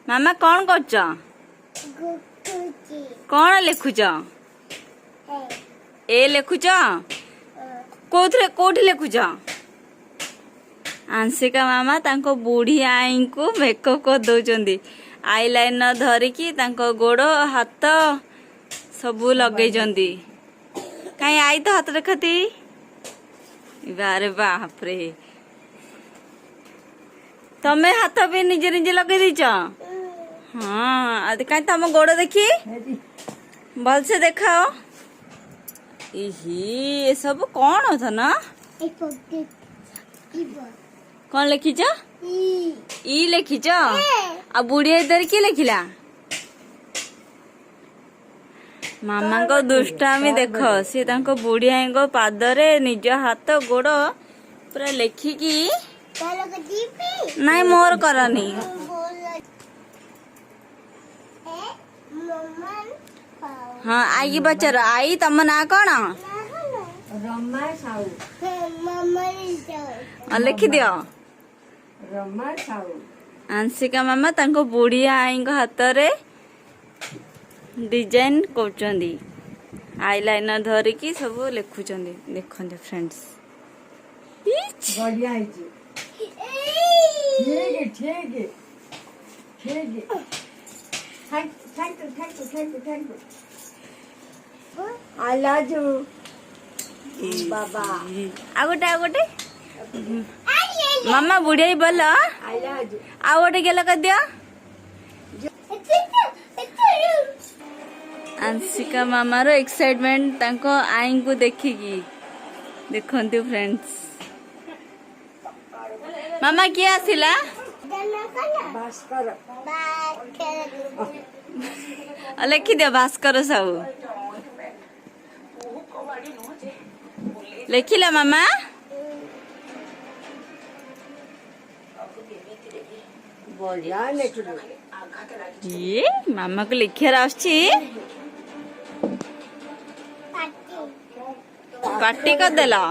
मामा कौन कर कौन लिखुच ए लिखुच कोठी लिखुच आंशिका मामा तांको बुढ़ी आई को मेकअप कर दौरान आईलाइनर धरिकी तांको गोड़ हाथ सबू लगे कहीं आई तो हाथ देखती बारे बाप रे तमें हाथ भी निजे निजे लगे दीच हाँ कहीं तुम गोड़ देखी भल से देखाओ ये सब कौन था ना कौन लिखीच ई लिखीच आ बुढ़िया इधर किए लिखिला मामा को दुष्टामी देख सी बुढ़िया पादरे निज हाथ गोड़ पूरा लेखिकी नाई मोर करनी हाँ आई बचार आई तम ना कौन लिखि दियो आंशिका मामा तांको बुढ़िया आई हाथ रे डिजाइन कर आईलाइनर धरिकी सब लिखुं देखते फ्रेंड्स बढ़िया I love you, बाबा। आ गोटे मामा बुढ़िया बोल आ गोटे गेल कर दिया आंशिका मामार एक्साइटमेंट तांको आई को देखिकी देखंतु फ्रेंड्स मामा किए आसिला लिखि दियो भास्कर सब लिखिला मामा बढ़िया ये मामा को लिखार आछी पार्टी कर देला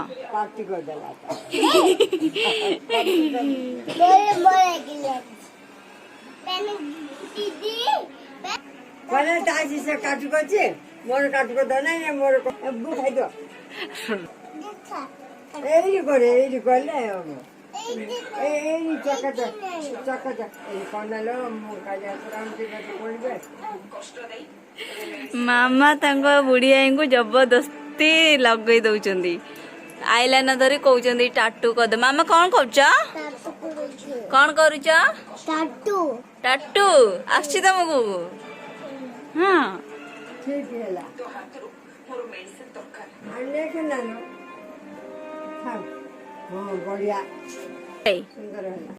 पहले ताजी से काटू को छे मोर काटू को दने ने मोर को बु खाइ दो एरी करे एरी चका ए कोनलो मो काजा राम जी को बोलबे मामा तांको बुढ़िया को जबरदस्ती लगे दौरान आईलाइनर धरी कहते टाटू कर दे मामा कौन कौन करुच टाटू आछि तुमको हाँ ठीक है बढ़िया सुंदर है।